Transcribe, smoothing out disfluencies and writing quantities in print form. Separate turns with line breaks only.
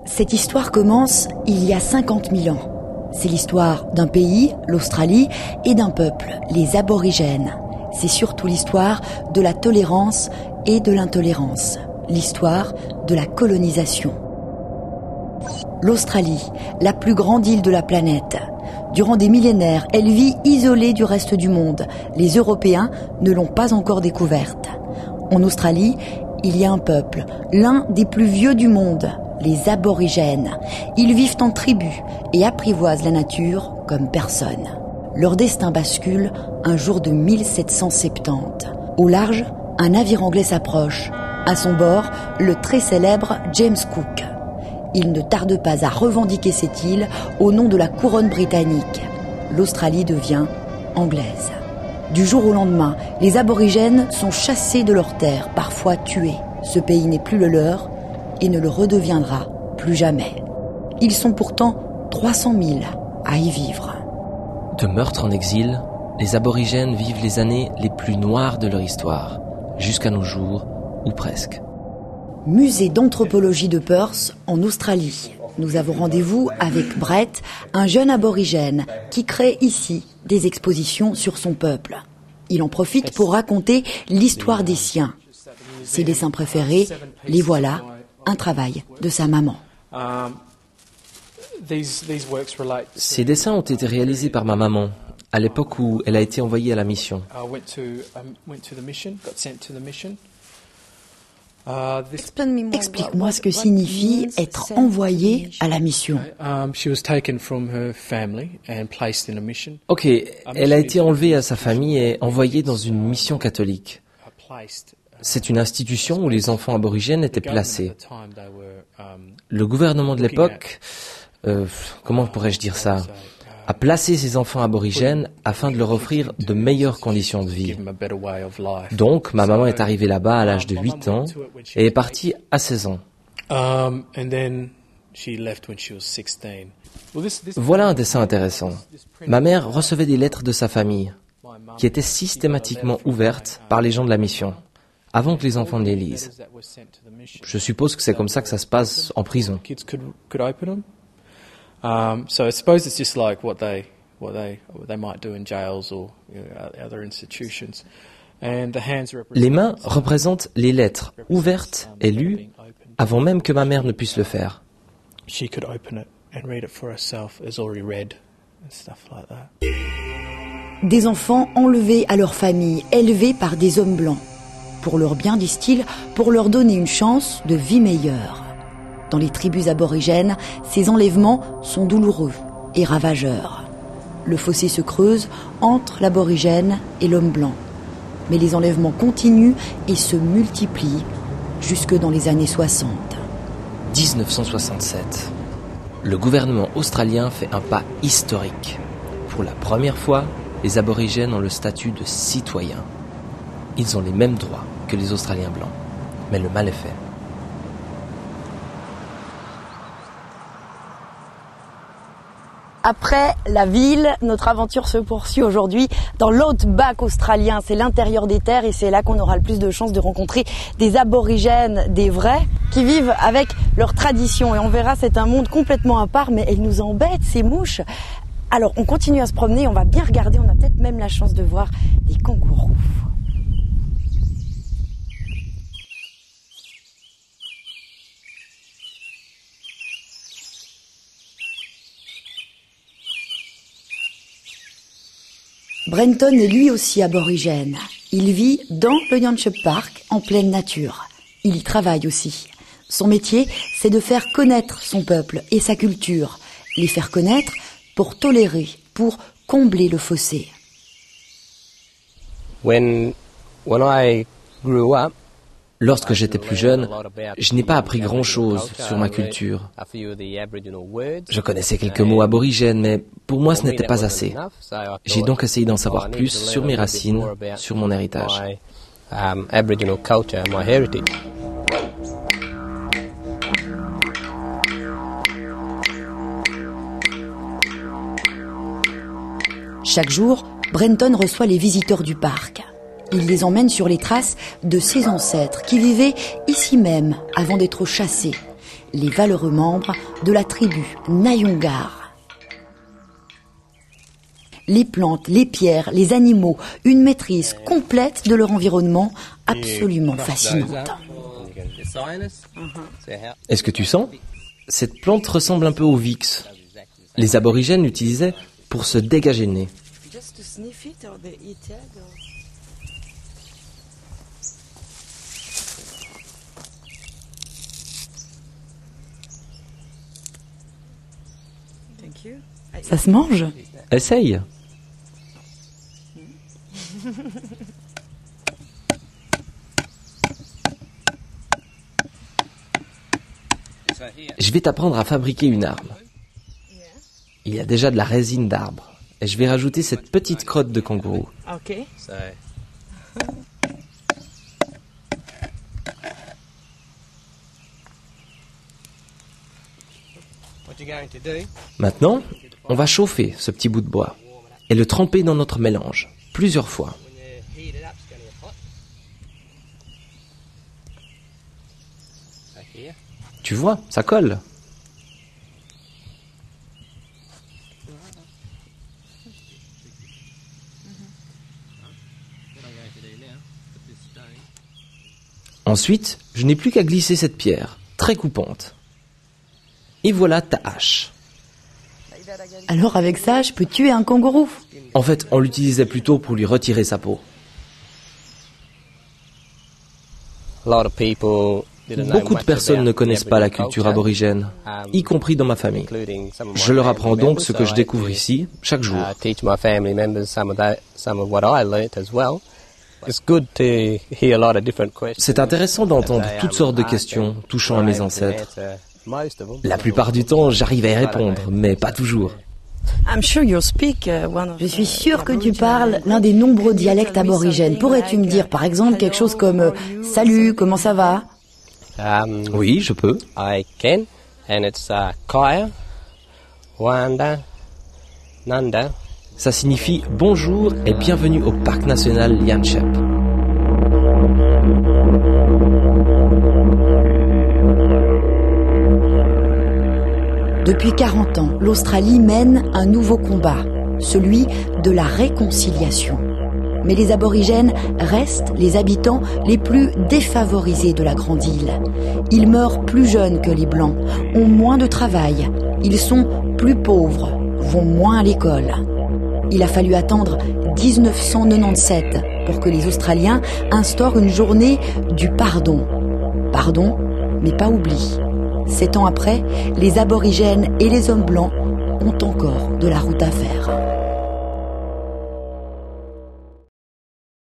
Cette histoire commence il y a 50 000 ans. C'est l'histoire d'un pays, l'Australie, et d'un peuple, les aborigènes. C'est surtout l'histoire de la tolérance et de l'intolérance. L'histoire de la colonisation. L'Australie, la plus grande île de la planète. Durant des millénaires, elle vit isolée du reste du monde. Les Européens ne l'ont pas encore découverte. En Australie, il y a un peuple, l'un des plus vieux du monde, les aborigènes. Ils vivent en tribu et apprivoisent la nature comme personne. Leur destin bascule un jour de 1770. Au large, un navire anglais s'approche. À son bord, le très célèbre James Cook. Il ne tarde pas à revendiquer cette île au nom de la couronne britannique. L'Australie devient anglaise. Du jour au lendemain, les aborigènes sont chassés de leurs terres, parfois tués. Ce pays n'est plus le leur et ne le redeviendra plus jamais. Ils sont pourtant 300 000 à y vivre.
De meurtre en exil, les aborigènes vivent les années les plus noires de leur histoire, jusqu'à nos jours, ou presque.
Musée d'anthropologie de Perth, en Australie. Nous avons rendez-vous avec Brett, un jeune aborigène qui crée ici des expositions sur son peuple. Il en profite pour raconter l'histoire des siens. Ses dessins préférés, les voilà, un travail de sa maman.
Ces dessins ont été réalisés par ma maman, à l'époque où elle a été envoyée à la mission.
Explique-moi ce que signifie être envoyé à la mission.
Ok, elle a été enlevée à sa famille et envoyée dans une mission catholique. C'est une institution où les enfants aborigènes étaient placés. Le gouvernement de l'époque, comment pourrais-je dire ça, a placé ces enfants aborigènes afin de leur offrir de meilleures conditions de vie. Donc, ma maman est arrivée là-bas à l'âge de 8 ans et est partie à 16 ans. Voilà un dessin intéressant. Ma mère recevait des lettres de sa famille, qui étaient systématiquement ouvertes par les gens de la mission, avant que les enfants ne les lisent. Je suppose que c'est comme ça que ça se passe en prison.
So I suppose it's just like what they might do in jails or other institutions. And the hands represent.
Les mains représentent les lettres ouvertes et lues avant même que ma mère ne puisse le faire.
She could open it and read it for herself as already read and stuff like that.
Des enfants enlevés à leur famille, élevés par des hommes blancs. Pour leur bien, disent-ils, pour leur donner une chance de vie meilleure. Dans les tribus aborigènes, ces enlèvements sont douloureux et ravageurs. Le fossé se creuse entre l'aborigène et l'homme blanc. Mais les enlèvements continuent et se multiplient jusque dans les années 60.
1967. Le gouvernement australien fait un pas historique. Pour la première fois, les aborigènes ont le statut de citoyens. Ils ont les mêmes droits que les Australiens blancs. Mais le mal est fait.
Après la ville, notre aventure se poursuit aujourd'hui dans l'outback australien. C'est l'intérieur des terres et c'est là qu'on aura le plus de chances de rencontrer des aborigènes, des vrais, qui vivent avec leurs traditions. Et on verra, c'est un monde complètement à part, mais elles nous embêtent, ces mouches. Alors, on continue à se promener, on va bien regarder, on a peut-être même la chance de voir des kangourous. Brenton est lui aussi aborigène. Il vit dans le Yanchep Park, en pleine nature. Il y travaille aussi. Son métier, c'est de faire connaître son peuple et sa culture. Les faire connaître pour tolérer, pour combler le fossé.
When I grew up,
Lorsque j'étais plus jeune, je n'ai pas appris grand-chose sur ma culture. Je connaissais quelques mots aborigènes, mais pour moi ce n'était pas assez. J'ai donc essayé d'en savoir plus sur mes racines, sur mon héritage.
Chaque jour, Brenton reçoit les visiteurs du parc. Il les emmène sur les traces de ses ancêtres qui vivaient ici même avant d'être chassés. les valeureux membres de la tribu Nayongar. Les plantes, les pierres, les animaux, une maîtrise complète de leur environnement absolument fascinante.
Est-ce que tu sens ? Cette plante ressemble un peu au Vicks. Les aborigènes l'utilisaient pour se dégager le nez.
Ça se mange ?
Essaye. Je vais t'apprendre à fabriquer une arme. Il y a déjà de la résine d'arbre. Et je vais rajouter cette petite crotte de kangourou.
Ok.
Maintenant, on va chauffer ce petit bout de bois et le tremper dans notre mélange, plusieurs fois. Tu vois, ça colle. Ensuite, je n'ai plus qu'à glisser cette pierre, très coupante. Et voilà ta hache.
Alors avec ça, je peux tuer un kangourou ?
En fait, on l'utilisait plutôt pour lui retirer sa peau. Beaucoup de personnes ne connaissent pas la culture aborigène, y compris dans ma famille. Je leur apprends donc ce que je découvre ici, chaque jour. C'est intéressant d'entendre toutes sortes de questions touchant à mes ancêtres. La plupart du temps, j'arrive à y répondre, mais pas toujours.
Je suis sûre que tu parles l'un des nombreux dialectes aborigènes. Pourrais-tu me dire par exemple quelque chose comme « Salut, comment ça va ?»
Oui, je peux.
I can, and it's Kaya, Wanda, Nanda.
Ça signifie « bonjour et bienvenue au parc national Lianchep ».
Depuis 40 ans, l'Australie mène un nouveau combat, celui de la réconciliation. Mais les aborigènes restent les habitants les plus défavorisés de la grande île. Ils meurent plus jeunes que les Blancs, ont moins de travail, ils sont plus pauvres, vont moins à l'école. Il a fallu attendre 1997 pour que les Australiens instaurent une journée du pardon. Pardon, mais pas oubli. 7 ans après, les aborigènes et les hommes blancs ont encore de la route à faire.